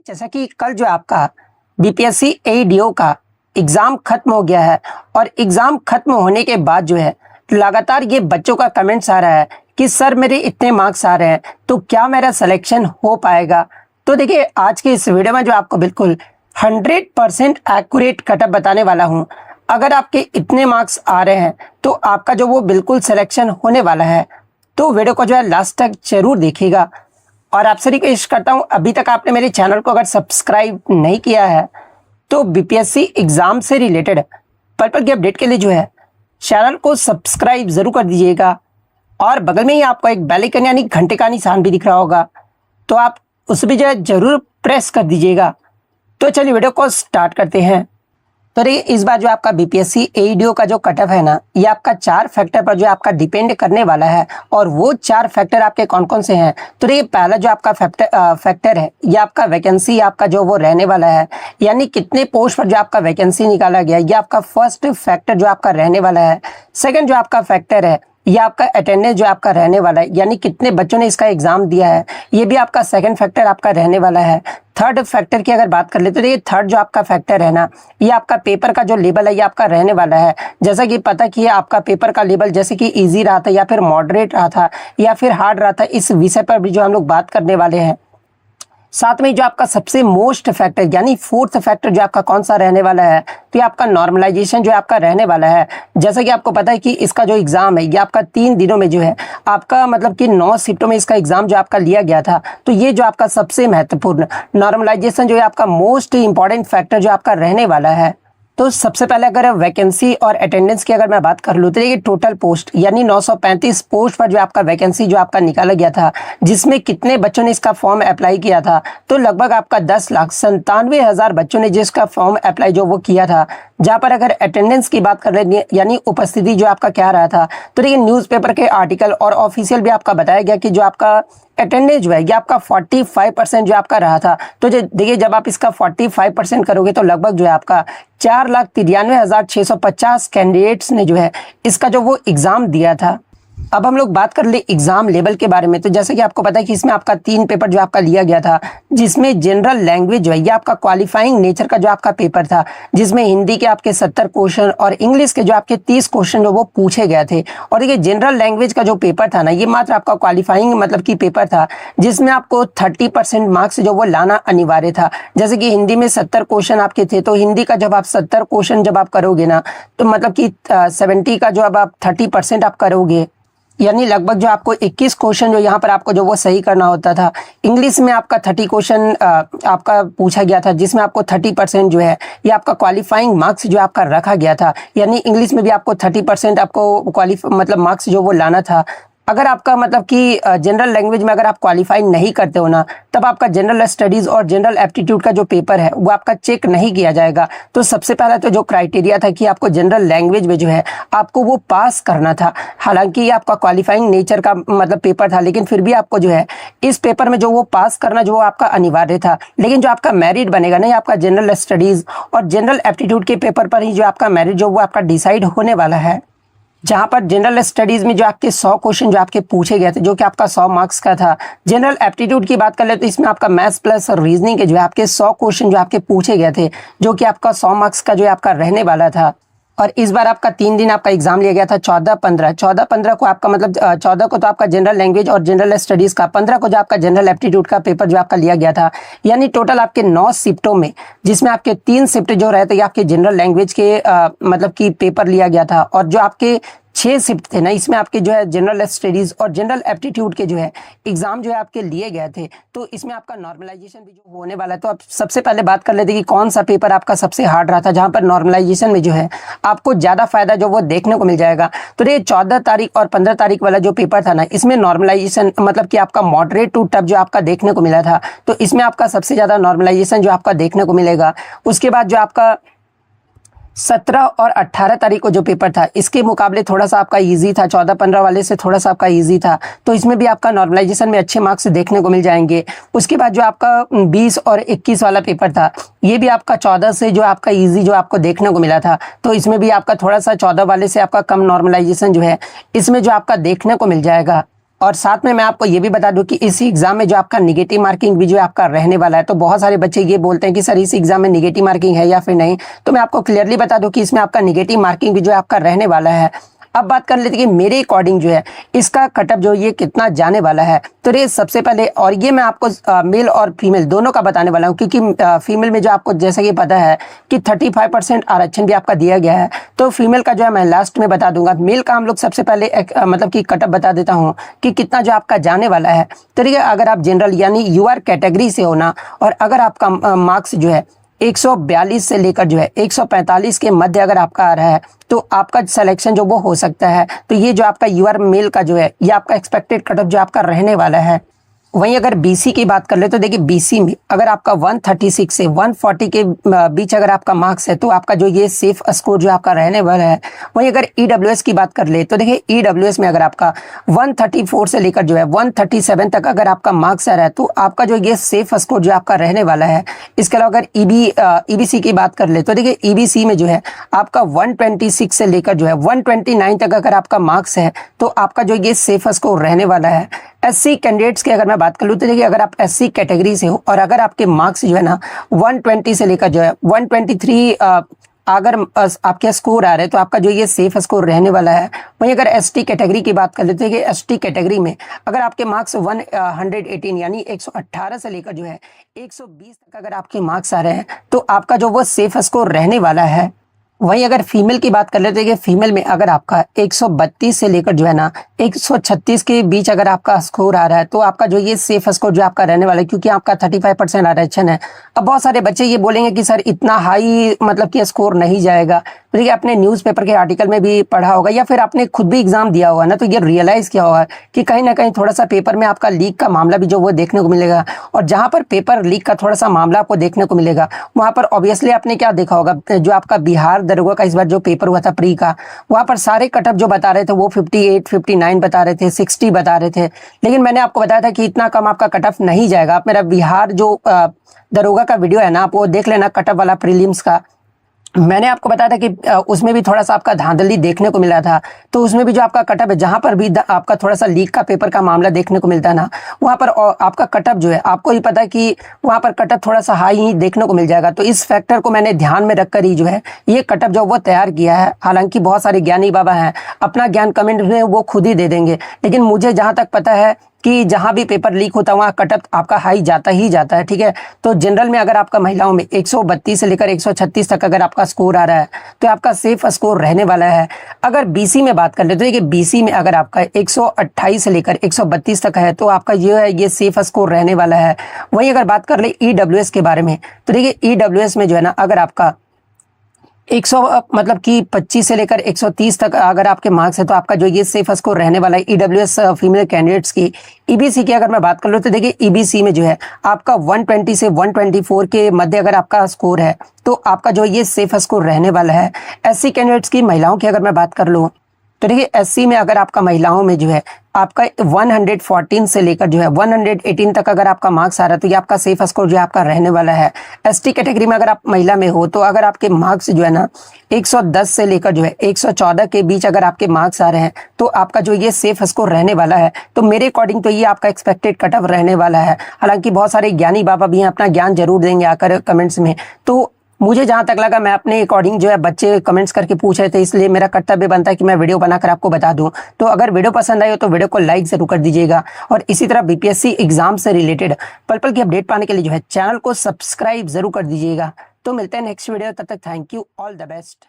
जैसा कि कल जो आपका बीपीएससी एईडीओ का एग्ज़ाम खत्म हो गया है और एग्ज़ाम खत्म होने के बाद जो है लगातार ये बच्चों का कमेंट्स आ रहा है कि सर मेरे इतने मार्क्स आ रहे हैं तो क्या मेरा सिलेक्शन हो पाएगा। तो देखिए आज के इस वीडियो में जो आपको बिल्कुल 100% एक्यूरेट कटअप बताने वाला हूँ। अगर आपके इतने मार्क्स आ रहे हैं तो आपका जो वो बिल्कुल सिलेक्शन होने वाला है, तो वीडियो को जो है लास्ट तक जरूर देखिएगा। और आपसे रिक्वेस्ट करता हूँ, अभी तक आपने मेरे चैनल को अगर सब्सक्राइब नहीं किया है तो बीपीएससी एग्ज़ाम से रिलेटेड पर्पल की अपडेट के लिए जो है चैनल को सब्सक्राइब ज़रूर कर दीजिएगा। और बगल में ही आपको एक बेल आइकन यानी घंटे का निशान भी दिख रहा होगा, तो आप उस भी जो है ज़रूर प्रेस कर दीजिएगा। तो चलिए वीडियो को स्टार्ट करते हैं। तो देखिए इस बार जो आपका बीपीएससी एईडीओ का जो कटअप है ना, ये आपका 4 फैक्टर पर जो आपका डिपेंड करने वाला है। और वो 4 फैक्टर आपके कौन कौन से हैं, तो देखिए पहला जो आपका फैक्टर है ये आपका वैकेंसी आपका जो वो रहने वाला है, यानी कितने पोस्ट पर जो आपका वैकेंसी निकाला गया, ये आपका फर्स्ट फैक्टर जो आपका रहने वाला है। सेकेंड जो आपका फैक्टर है ये आपका अटेंडेंस जो आपका रहने वाला है, यानी कितने बच्चों ने इसका एग्जाम दिया है, ये भी आपका सेकंड फैक्टर आपका रहने वाला है। थर्ड फैक्टर की अगर बात कर ले तो देखिए थर्ड जो आपका फैक्टर है ना, ये आपका पेपर का जो लेवल है ये आपका रहने वाला है। जैसा कि पता कि आपका पेपर का लेवल जैसे कि इजी रहा था या फिर मॉडरेट रहा था या फिर हार्ड रहा था, इस विषय पर भी जो हम लोग बात करने वाले हैं। साथ में जो आपका सबसे मोस्ट फैक्टर यानी फोर्थ फैक्टर जो आपका कौन सा रहने वाला है, तो ये आपका नॉर्मलाइजेशन जो आपका रहने वाला है। जैसा कि आपको पता है कि इसका जो एग्ज़ाम है ये आपका 3 दिनों में जो है आपका मतलब कि 9 शिफ्टों में इसका एग्ज़ाम जो आपका लिया गया था। तो ये जो आपका सबसे महत्वपूर्ण नॉर्मलाइजेशन जो है आपका मोस्ट इंपॉर्टेंट फैक्टर जो आपका रहने वाला है। तो सबसे पहले अगर वैकेंसी और अटेंडेंस की अगर मैं बात कर लूँ तो देखिए टोटल पोस्ट यानी 935 पोस्ट पर जो आपका वैकेंसी जो आपका निकाला गया था, जिसमें कितने बच्चों ने इसका फॉर्म अप्लाई किया था, तो लगभग आपका 10,97,000 बच्चों ने जिसका फॉर्म अप्लाई जो वो किया था। जहाँ पर अगर अटेंडेंस की बात कर लें यानी उपस्थिति जो आपका क्या रहा था, तो देखिए न्यूज़पेपर के आर्टिकल और ऑफिशियल भी आपका बताया गया कि जो आपका अटेंडेंस जो है ये आपका 45% जो आपका रहा था। तो देखिए जब आप इसका 45% करोगे तो लगभग जो है आपका 4,93,650 कैंडिडेट्स ने जो है इसका जो वो एग्ज़ाम दिया था। अब हम लोग बात कर ले एग्जाम लेवल के बारे में। तो जैसे कि आपको पता है कि इसमें आपका 3 पेपर जो आपका लिया गया था, जिसमें जनरल लैंग्वेज जो है ये आपका क्वालिफाइंग नेचर का जो आपका पेपर था, जिसमें हिंदी के आपके 70 क्वेश्चन और इंग्लिश के जो आपके 30 क्वेश्चन जो वो पूछे गए थे। और देखिए जनरल लैंग्वेज का जो पेपर था ना, ये मात्र आपका क्वालिफाइंग मतलब कि पेपर था, जिसमें आपको 30% मार्क्स जो वो लाना अनिवार्य था। जैसे कि हिंदी में 70 क्वेश्चन आपके थे, तो हिंदी का जब आप 70 क्वेश्चन जब आप करोगे ना, तो मतलब कि 70 का जो अब आप 30% आप करोगे, यानी लगभग जो आपको 21 क्वेश्चन जो यहाँ पर आपको जो वो सही करना होता था। इंग्लिश में आपका 30 क्वेश्चन आपका पूछा गया था, जिसमें आपको 30% जो है ये आपका क्वालिफाइंग मार्क्स जो आपका रखा गया था। यानी इंग्लिश में भी आपको 30% आपको मतलब मार्क्स जो वो लाना था। अगर आपका मतलब कि जनरल लैंग्वेज में अगर आप क्वालिफाई नहीं करते हो ना, तब आपका जनरल स्टडीज़ और जनरल एप्टीट्यूड का जो पेपर है वो आपका चेक नहीं किया जाएगा। तो सबसे पहला तो जो क्राइटेरिया था कि आपको जनरल लैंग्वेज में जो है आपको वो पास करना था। हालांकि ये आपका क्वालिफाइंग नेचर का मतलब पेपर था, लेकिन फिर भी आपको जो है इस पेपर में जो वो पास करना जो वो आपका अनिवार्य था। लेकिन जो आपका मेरिट बनेगा ना, आपका जनरल स्टडीज़ और जनरल एप्टीट्यूड के पेपर पर ही जो आपका मेरिट जो वो आपका डिसाइड होने वाला है। जहाँ पर जनरल स्टडीज़ में जो आपके 100 क्वेश्चन जो आपके पूछे गए थे, जो कि आपका 100 मार्क्स का था। जनरल एप्टीट्यूड की बात कर ले तो इसमें आपका मैथ्स प्लस रीजनिंग के जो है आपके 100 क्वेश्चन जो आपके पूछे गए थे, जो कि आपका 100 मार्क्स का जो है आपका रहने वाला था। और इस बार आपका 3 दिन आपका एग्जाम लिया गया था, 14-15 को आपका मतलब 14 को तो आपका जनरल लैंग्वेज और जनरल स्टडीज़ का, 15 को जो आपका जनरल एप्टीट्यूड का पेपर जो आपका लिया गया था। यानी टोटल आपके 9 शिफ्टों में, जिसमें आपके 3 शिफ्ट जो रहते हैं आपके जनरल लैंग्वेज के मतलब कि पेपर लिया गया था। और जो आपके 6 शिफ्ट थे ना, इसमें आपके जो है जनरल स्टडीज़ और जनरल एप्टीट्यूड के जो है एग्जाम जो है आपके लिए गए थे। तो इसमें आपका नॉर्मलाइजेशन भी जो होने वाला है। तो आप सबसे पहले बात कर लेते कि कौन सा पेपर आपका सबसे हार्ड रहा था, जहां पर नॉर्मलाइजेशन में जो है आपको ज़्यादा फायदा जो वो देखने को मिल जाएगा। तो ये 14 तारीख और 15 तारीख वाला जो पेपर था ना, इसमें नॉर्मलाइजेशन मतलब कि आपका मॉडरेट टू टफ जो आपका देखने को मिला था। तो इसमें आपका सबसे ज़्यादा नॉर्मलाइजेशन जो आपका देखने को मिलेगा। उसके बाद जो आपका 17 और 18 तारीख को जो पेपर था, इसके मुकाबले थोड़ा सा आपका इजी था, 14-15 वाले से थोड़ा सा आपका इजी था। तो इसमें भी आपका नॉर्मलाइजेशन में अच्छे मार्क्स देखने को मिल जाएंगे। उसके बाद जो आपका 20 और 21 वाला पेपर था, ये भी आपका 14 से जो आपका इजी जो आपको देखने को मिला था। तो इसमें भी आपका थोड़ा सा 14 वाले से आपका कम नॉर्मलाइजेशन जो है इसमें जो आपका देखने को मिल जाएगा। और साथ में मैं आपको ये भी बता दूं कि इस एग्जाम में जो आपका निगेटिव मार्किंग भी जो आपका रहने वाला है, तो बहुत सारे बच्चे ये बोलते हैं कि सर इस एग्जाम में निगेटिव मार्किंग है या फिर नहीं। तो मैं आपको क्लियरली बता दूं कि इसमें आपका निगेटिव मार्किंग भी जो आपका रहने वाला है। अब बात कर लेते हैं कि मेरे अकॉर्डिंग जो है इसका कटअप जो ये कितना जाने वाला है। तो ये सबसे पहले, और ये मैं आपको मेल और फीमेल दोनों का बताने वाला हूँ, क्योंकि फीमेल में जो आपको जैसा कि पता है कि 35% आरक्षण भी आपका दिया गया है। तो फीमेल का जो है मैं लास्ट में बता दूंगा। मेल का हम लोग सबसे पहले मतलब कि कटअप बता देता हूँ कि कितना जो आपका जाने वाला है। तो ठीक है, अगर आप जनरल यानी यूआर कैटेगरी से हो ना, और अगर आपका मार्क्स जो है 142 से लेकर जो है 145 के मध्य अगर आपका आ रहा है, तो आपका सिलेक्शन जो वो हो सकता है। तो ये जो आपका यूआर मेल का जो है ये आपका एक्सपेक्टेड कटअप जो आपका रहने वाला है। वहीं अगर बीसी की बात कर ले तो देखिए बीसी में अगर आपका 136 से 140 के बीच अगर आपका मार्क्स है, तो आपका जो ये सेफ स्कोर जो आपका रहने वाला है। वहीं अगर ईडब्ल्यूएस की बात कर ले तो देखिए ईडब्ल्यूएस में अगर आपका 134 से लेकर जो है 137 तक अगर आपका मार्क्स आ रहा है, तो आपका जो ये सेफ स्कोर जो आपका रहने वाला है। इसके अलावा अगर ईबीसी की बात कर ले तो देखिए ईबीसी में जो है आपका 126 से लेकर जो है 129 तक अगर आपका मार्क्स है, तो आपका जो ये सेफ स्कोर रहने वाला है। एससी कैंडिडेट्स की अगर मैं बात कर लूँ तो देखिए अगर आप एससी कैटेगरी से हो और अगर आपके मार्क्स जो है ना 120 से लेकर जो है 123 अगर आपके स्कोर आ रहे हैं, तो आपका जो ये सेफ स्कोर रहने वाला है। वहीं अगर एसटी कैटेगरी की बात कर लेते हैं कि एसटी कैटेगरी में अगर आपके मार्क्स 118 यानी 118 से लेकर जो है 120 तक अगर आपके मार्क्स आ रहे हैं, तो आपका जो वो सेफ स्कोर रहने वाला है। वहीं अगर फीमेल की बात कर लेते हैं कि फीमेल में अगर आपका 132 से लेकर जो है ना 136 के बीच अगर आपका स्कोर आ रहा है, तो आपका जो ये सेफ स्कोर जो आपका रहने वाला है, क्योंकि आपका 35% आरक्षण है। अब बहुत सारे बच्चे ये बोलेंगे कि सर इतना हाई मतलब कि स्कोर नहीं जाएगा। तो देखिए आपने न्यूज़पेपर के आर्टिकल में भी पढ़ा होगा या फिर आपने खुद भी एग्जाम दिया होगा ना, तो ये रियलाइज़ किया होगा कि कहीं ना कहीं थोड़ा सा पेपर में आपका लीक का मामला भी जो वो देखने को मिलेगा। और जहाँ पर पेपर लीक का थोड़ा सा मामला आपको देखने को मिलेगा, वहाँ पर ऑब्वियसली आपने क्या देखा होगा, जो आपका बिहार दरोगा का इस बार जो पेपर हुआ था प्री का, वहाँ पर सारे कटअप जो बता रहे थे वो 58, 59 बता रहे थे, 60 बता रहे थे। लेकिन मैंने आपको बताया था कि इतना कम आपका कटअप नहीं जाएगा। आप मेरा बिहार जो दरोगा का वीडियो है ना, आप वो देख लेना, कटअप वाला प्रीलिम्स का। मैंने आपको बताया था कि उसमें भी थोड़ा सा आपका धांधली देखने को मिला था। तो उसमें भी जो आपका कटअप है, जहां पर भी आपका थोड़ा सा लीक का पेपर का मामला देखने को मिलता है ना, वहां पर आपका कटअप जो है आपको ही पता है कि वहां पर कटअप थोड़ा सा हाई ही देखने को मिल जाएगा। तो इस फैक्टर को मैंने ध्यान में रखकर ही जो है ये कटअप जो वो तैयार किया है। हालांकि बहुत सारे ज्ञानी बाबा हैं, अपना ज्ञान कमेंट में वो खुद ही दे देंगे, लेकिन मुझे जहां तक पता है कि जहां भी पेपर लीक होता है वहां कटअप आपका हाई जाता ही जाता है। ठीक है, तो जनरल में अगर आपका महिलाओं में 132 से लेकर 136 तक अगर आपका स्कोर आ रहा है, तो आपका सेफ स्कोर रहने वाला है। अगर बीसी में बात कर ले तो देखिए बीसी में अगर आपका 128 से लेकर 132 तक है, तो आपका जो है ये सेफ स्कोर रहने वाला है। वहीं अगर बात कर ले ईडब्ल्यूएस के बारे में, तो देखिए ईडब्ल्यूएस में जो है ना अगर आपका 100 मतलब कि 25 से लेकर 130 तक अगर आपके मार्क्स है, तो आपका जो ये सेफ स्कोर रहने वाला है ईडब्ल्यूएस फीमेल कैंडिडेट्स की। ईबीसी की अगर मैं बात कर लूँ तो देखिए ईबीसी में जो है आपका 120 से 124 के मध्य अगर आपका स्कोर है, तो आपका जो ये सेफ स्कोर रहने वाला है। एससी कैंडिडेट्स की महिलाओं की अगर मैं बात कर लूँ तो देखिए एससी में अगर आपका महिलाओं में जो है आपका 114 से लेकर जो है 118 तक अगर आपका मार्क्स आ रहा है, तो ये आपका सेफ स्कोर जो है आपका रहने वाला है। एसटी कैटेगरी में अगर आप महिला में हो, तो अगर आपके मार्क्स जो है ना 110 से लेकर जो है 114 के बीच अगर आपके मार्क्स आ रहे हैं, तो आपका जो ये सेफ स्कोर रहने वाला है। तो मेरे अकॉर्डिंग तो ये आपका एक्सपेक्टेड कटअप रहने वाला है। हालांकि बहुत सारे ज्ञानी बाबा भी हैं, अपना ज्ञान जरूर देंगे आकर कमेंट्स में। तो मुझे जहां तक लगा, मैं अपने अकॉर्डिंग जो है बच्चे कमेंट्स करके पूछ रहे थे, इसलिए मेरा कर्तव्य बनता है कि मैं वीडियो बनाकर आपको बता दूं। तो अगर वीडियो पसंद आई हो तो वीडियो को लाइक जरूर कर दीजिएगा, और इसी तरह बीपीएससी एग्जाम से रिलेटेड पल पल की अपडेट पाने के लिए जो है चैनल को सब्सक्राइब जरूर कर दीजिएगा। तो मिलते हैं नेक्स्ट वीडियो, तब तक thank you, all the best.